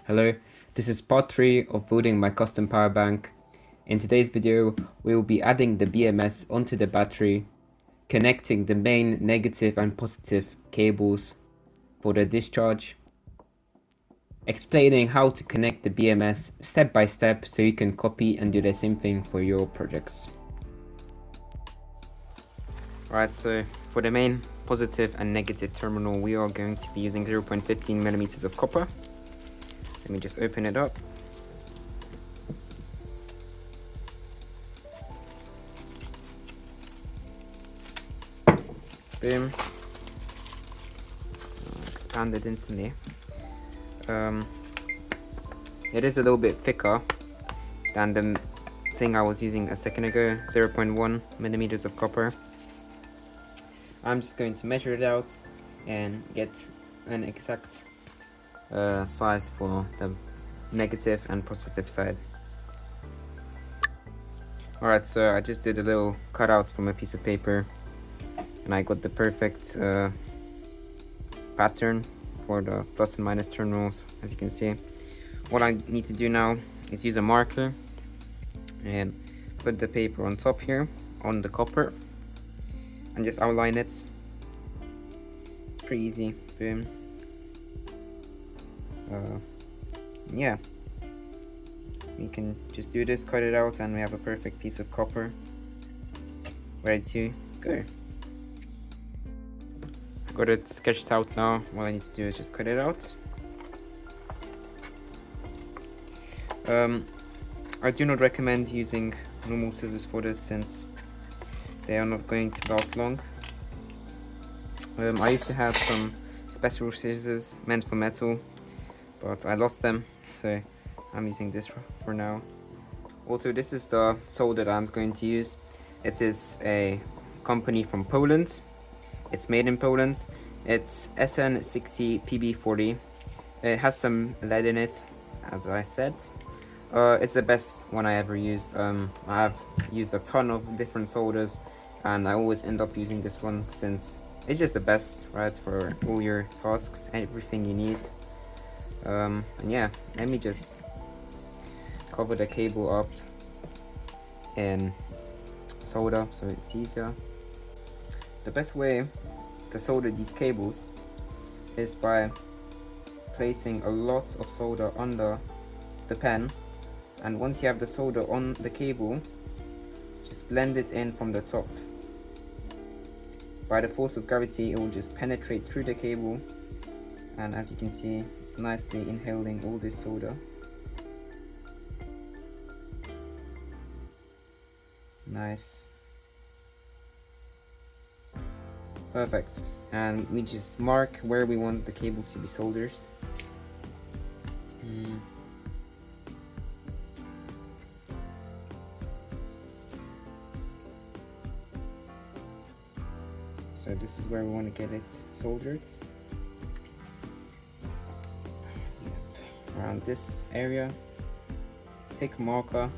Hello, this is part 3 of building my custom power bank. In today's video, we will be adding the BMS onto the battery, connecting the main negative and positive cables for the discharge, explaining how to connect the BMS step by step so you can copy and do the same thing for your projects. Alright, so for the main positive and negative terminal, we are going to be using 0.15 millimeters of copper. Let me just open it up. Boom. Expanded instantly. It is a little bit thicker than the thing I was using a second ago, 0.1 millimeters of copper. I'm just going to measure it out and get an exact size for the negative and positive side. Alright, so I just did a little cutout from a piece of paper and I got the perfect pattern for the plus and minus terminals, as you can see. What I need to do now is use a marker and put the paper on top here on the copper and just outline it. It's pretty easy. Boom. Yeah, we can just do this, cut it out, and we have a perfect piece of copper ready to go. I got it sketched out now. What I need to do is just cut it out. I do not recommend using normal scissors for this since they are not going to last long. I used to have some special scissors meant for metal, but I lost them, so I'm using this for now. Also, this is the solder that I'm going to use. It is a company from Poland. It's made in Poland. It's SN60PB40. It has some lead in it, as I said. It's the best one I ever used. I've used a ton of different solders, and I always end up using this one since it's just the best, right, for all your tasks, everything you need. And yeah, let me just cover the cable up in solder so it's easier. The best way to solder these cables is by placing a lot of solder under the pen, and once you have the solder on the cable, just blend it in from the top. By the force of gravity, it will just penetrate through the cable, and as you can see, it's nicely inhaling all this solder. Nice. Perfect. And we just mark where we want the cable to be soldered. So this is where we want to get it soldered. Around this area. Take a marker.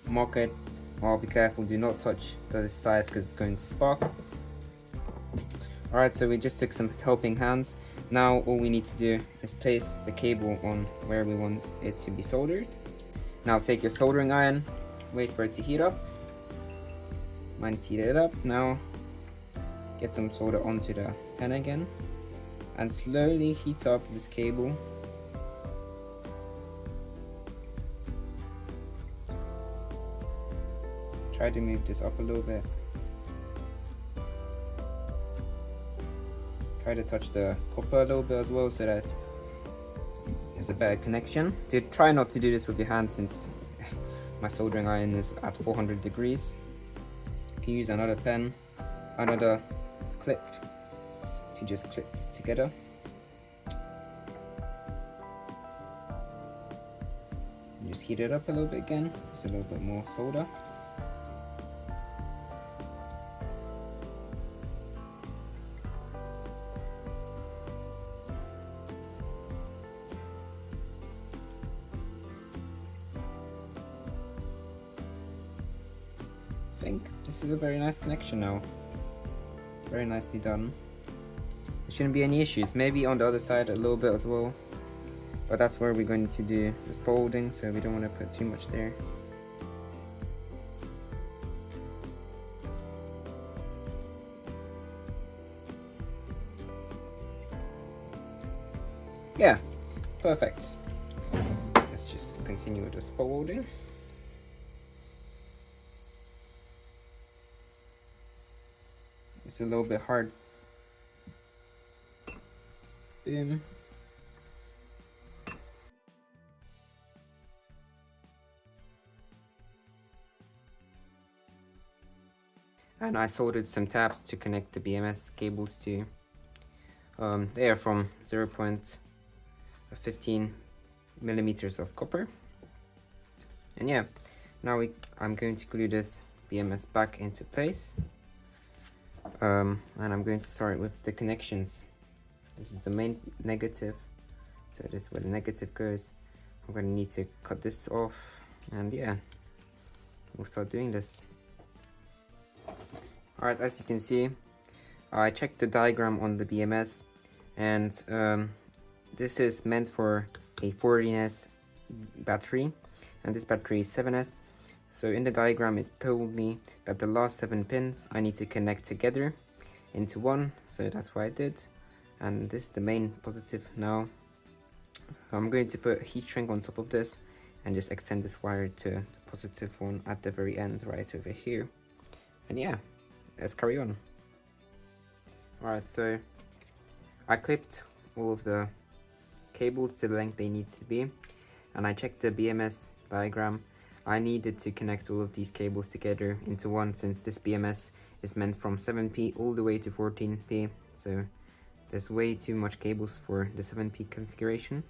Mark it. Well, be careful, do not touch the side because it's going to spark. Alright, so we just took some helping hands. Now all we need to do is place the cable on where we want it to be soldered. Now take your soldering iron, wait for it to heat up. Mine's heated up. Now get some solder onto the pen again and slowly heat up this cable. Try to move this up a little bit. Try to touch the copper a little bit as well so that there's a better connection. Try not to do this with your hand since my soldering iron is at 400 degrees. You can use another pen, another clip to just clip this together. And just heat it up a little bit again, just a little bit more solder. I think this is a very nice connection now. Very nicely done. The shouldn't be any issues. Maybe on the other side a little bit as well, but that's where we're going to do the spot welding, so we don't want to put too much there. Yeah, perfect. Let's just continue with the spot welding. It's a little bit hard. Boom. And I soldered some tabs to connect the BMS cables to. They are from 0.15 millimeters of copper. And yeah, now I'm going to glue this BMS back into place. And I'm going to start with the connections. This is the main negative, so this is where the negative goes. I'm going to need to cut this off, and yeah, we'll start doing this. Alright, as you can see, I checked the diagram on the BMS, and this is meant for a 14S battery, and this battery is 7S. So in the diagram it told me that the last 7 pins I need to connect together into one, so that's what I did. And this is the main positive now. I'm going to put a heat shrink on top of this and just extend this wire to the positive one at the very end, right over here. And yeah, let's carry on. Alright, so I clipped all of the cables to the length they need to be, and I checked the BMS diagram. I needed to connect all of these cables together into one, since this BMS is meant from 7P all the way to 14P, so there's way too much cables for the 7P configuration.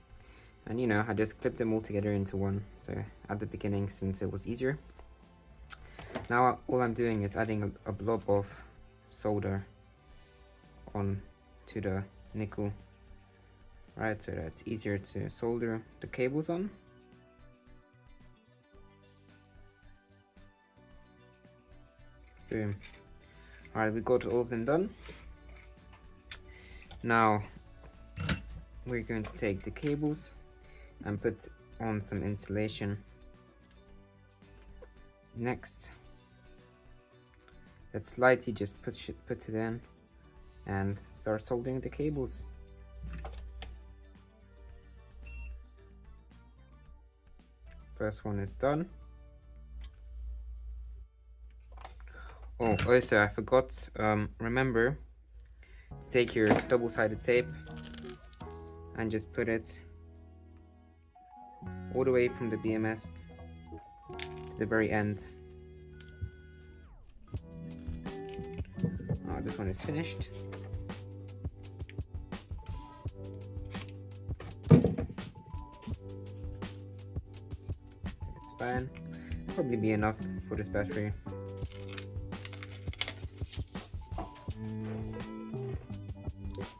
And you know, I just clipped them all together into one, so at the beginning, since it was easier. Now all I'm doing is adding a blob of solder on to the nickel, right, so that it's easier to solder the cables on. Boom. Alright, we got all of them done. Now we're going to take the cables and put on some insulation. Next, let's lightly just put it in and start soldering the cables. First one is done. Oh, also I forgot, remember to take your double-sided tape and just put it all the way from the BMS to the very end. This one is finished. It's fine. Probably be enough for this battery.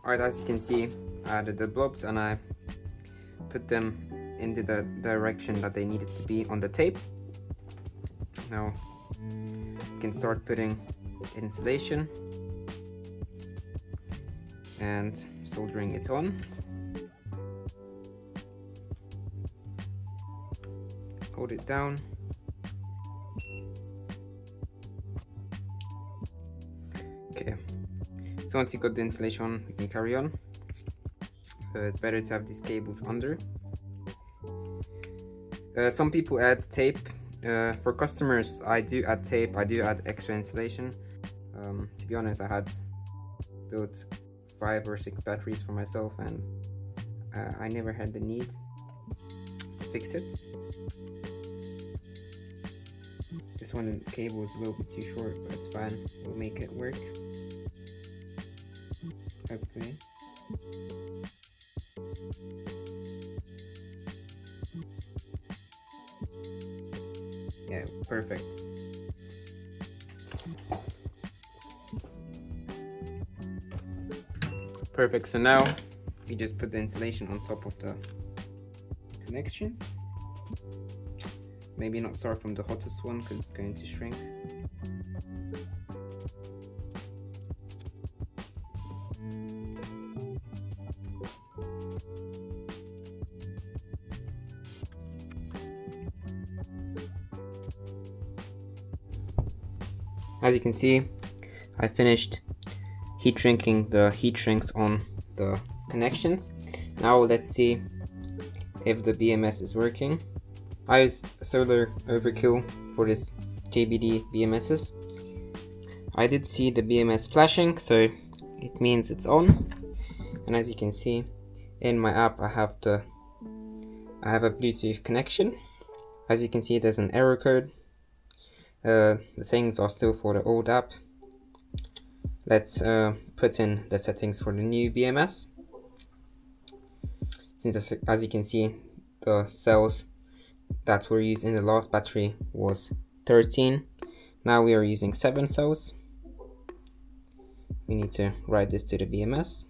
Alright, as you can see, I added the blobs and I put them into the direction that they needed to be on the tape. Now you can start putting insulation and soldering it on. Hold it down. Okay, so once you got the insulation on, you can carry on. It's better to have these cables under. Some people add tape. For customers, I do add tape, I do add extra insulation. To be honest, I had built 5 or 6 batteries for myself, and I never had the need to fix it. This one cable is a little bit too short, but it's fine, we'll make it work, hopefully. Yeah, perfect. Perfect, so now we just put the insulation on top of the connections. Maybe not start from the hottest one because it's going to shrink. As you can see, I finished heat shrinking the heat shrinks on the connections. Now let's see if the BMS is working. I used solar overkill for this JBD BMSs. I did see the BMS flashing, so it means it's on. And as you can see in my app, I have a Bluetooth connection. As you can see, there's an error code. The settings are still for the old app. Let's put in the settings for the new BMS. Since, as you can see, the cells that were used in the last battery was 13. Now we are using 7 cells. We need to write this to the BMS.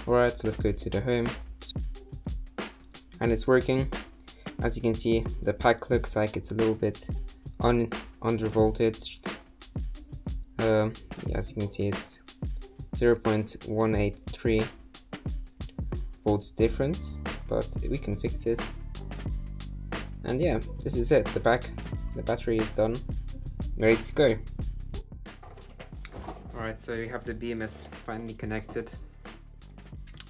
Alright, so let's go to the home. And it's working. As you can see, the pack looks like it's a little bit under voltage. Yeah, as you can see, it's 0.183 volts difference, but we can fix this. And yeah, this is it. The battery is done, ready to go. Alright, so we have the BMS finally connected.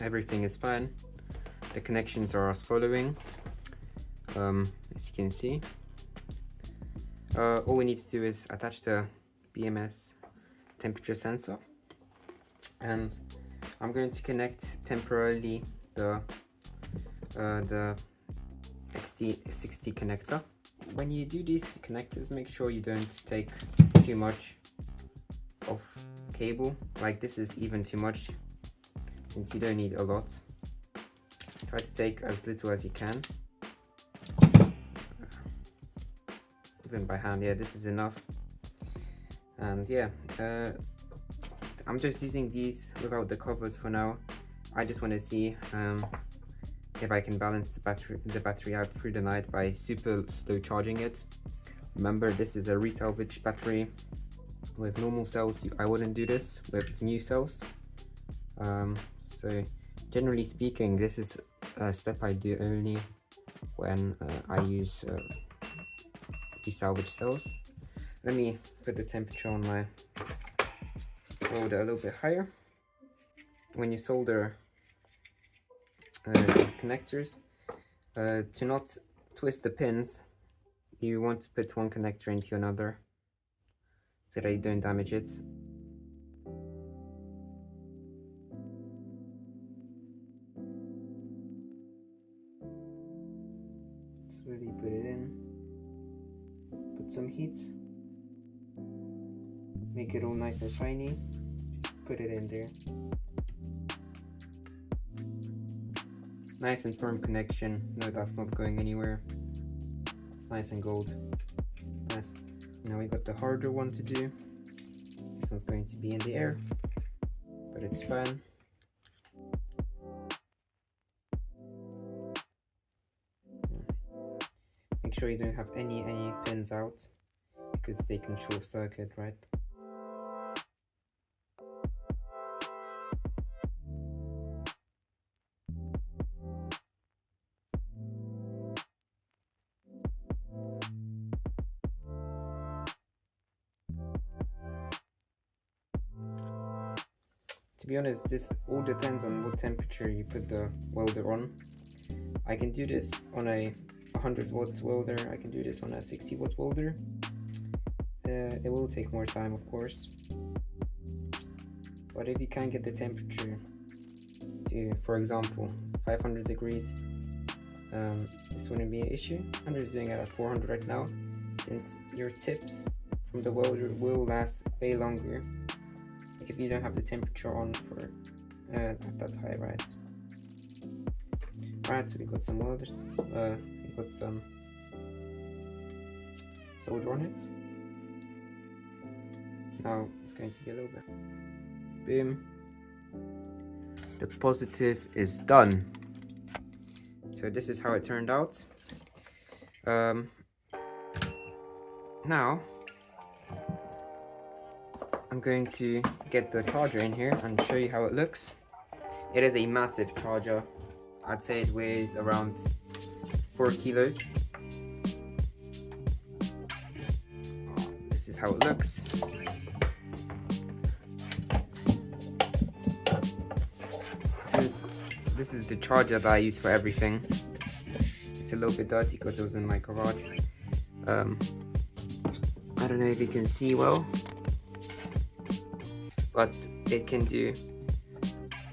Everything is fine. The connections are as following. As you can see, all we need to do is attach the BMS temperature sensor, and I'm going to connect temporarily the XT60 connector. When you do these connectors, make sure you don't take too much of cable. Like this is even too much, since you don't need a lot. Try to take as little as you can. Even by hand, yeah, this is enough. And yeah, I'm just using these without the covers for now. I just want to see if I can balance the battery out through the night by super slow charging it. Remember, this is a resalvaged battery. With normal cells, I wouldn't do this. With new cells, so generally speaking, this is a step I do only when I use salvaged cells. Let me put the temperature on my welder a little bit higher. When you solder these connectors, to not twist the pins, you want to put one connector into another so that you don't damage it. Slowly put it in. Put some heat. Make it all nice and shiny. Just put it in there. Nice and firm connection. No, that's not going anywhere. It's nice and gold. Nice. Now we got the harder one to do. This one's going to be in the air, but it's fine. Make sure you don't have any pins out, because they can short circuit, right? To be honest, this all depends on what temperature you put the welder on. I can do this on a 100 watts welder, I can do this on a 60 watt welder. It will take more time, of course, but if you can get the temperature to, for example, 500 degrees, this wouldn't be an issue. I'm just doing it at 400 right now, since your tips from the welder will last way longer if you don't have the temperature on for at that high, right? Alright, so we got some welders, we got some solder on it. Now it's going to be a little bit. Boom. The positive is done. So this is how it turned out. Now I'm going to get the charger in here and show you how it looks. It is a massive charger. I'd say it weighs around 4 kilos. This is how it looks. This is the charger that I use for everything. It's a little bit dirty because it was in my garage. I don't know if you can see well, but it can do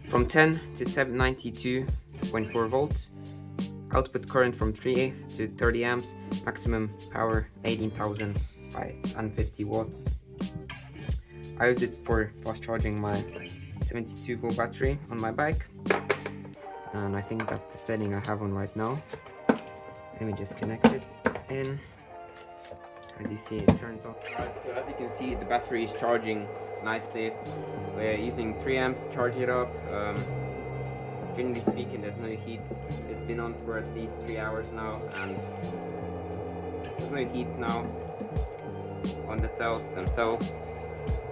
from 10 to 792.4 volts, output current from 3 to 30 amps, maximum power 18,550 watts. I use it for fast charging my 72 volt battery on my bike, and I think that's the setting I have on right now. Let me just connect it in. As you see, it turns on. Right, so as you can see, the battery is charging nicely. We're using 3 amps to charge it up. Generally speaking, there's no heat. It's been on for at least 3 hours now, and there's no heat now on the cells themselves,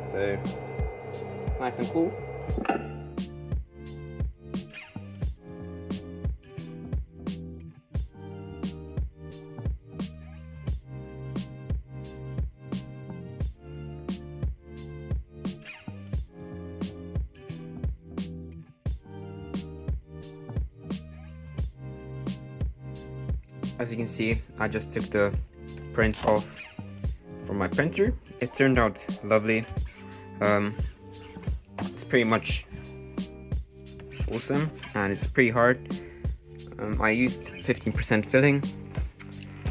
so it's nice and cool. As you can see, I just took the print off from my printer. It turned out lovely. It's pretty much awesome, and it's pretty hard. I used 15% filling.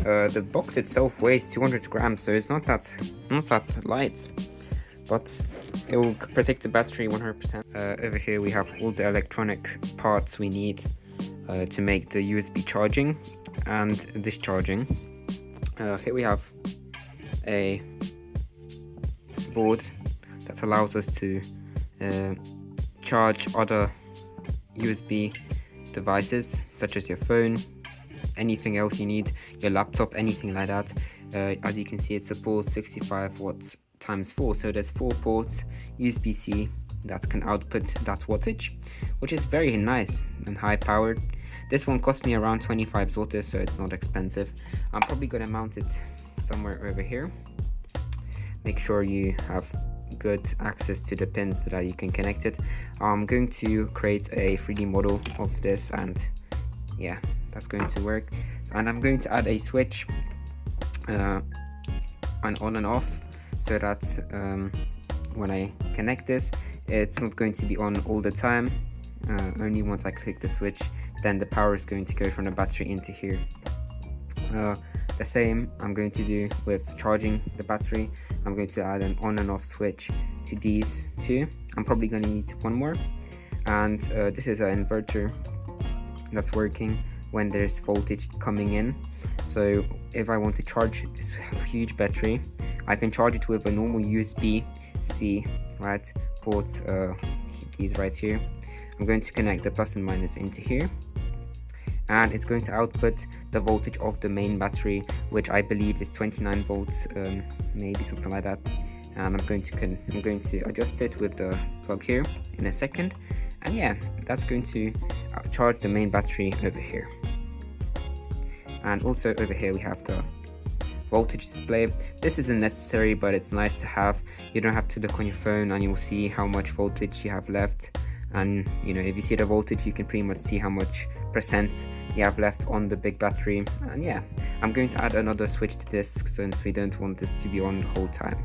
The box itself weighs 200 grams, so it's not that light, but it will protect the battery 100%. Over here we have all the electronic parts we need to make the USB charging and discharging. Here we have a board that allows us to charge other USB devices, such as your phone, anything else you need, your laptop, anything like that. As you can see, it supports 65 watts times 4, so there's 4 ports USB-C that can output that wattage, which is very nice and high powered. This one cost me around 25 zlotys, so it's not expensive. I'm probably gonna mount it somewhere over here. Make sure you have good access to the pins so that you can connect it. I'm going to create a 3D model of this, and yeah, that's going to work. And I'm going to add a switch, an on and off, so that when I connect this, it's not going to be on all the time. Only once I click the switch, then the power is going to go from the battery into here. The same I'm going to do with charging the battery. I'm going to add an on and off switch to these two. I'm probably going to need one more, and this is an inverter that's working when there's voltage coming in. So if I want to charge this huge battery, I can charge it with a normal USB-C, right, ports, these right here. I'm going to connect the plus and minus into here, and it's going to output the voltage of the main battery, which I believe is 29 volts, maybe something like that. And I'm going to adjust it with the plug here in a second, and yeah, that's going to charge the main battery over here. And also over here we have the voltage display. This isn't necessary, but it's nice to have. You don't have to look on your phone and you will see how much voltage you have left. And you know, if you see the voltage, you can pretty much see how much percent you have left on the big battery. And yeah, I'm going to add another switch to this since we don't want this to be on the whole time.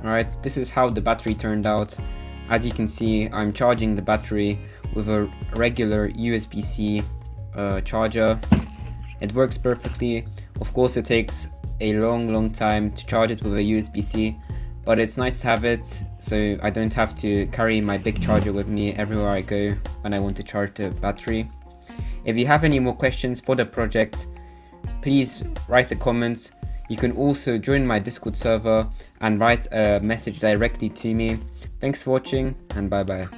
Alright, this is how the battery turned out. As you can see, I'm charging the battery with a regular USB-C charger. It works perfectly. Of course, it takes a long time to charge it with a USB-C, but it's nice to have it, so I don't have to carry my big charger with me everywhere I go when I want to charge the battery. If you have any more questions for the project, please write a comment. You can also join my Discord server and write a message directly to me. Thanks for watching, and bye bye.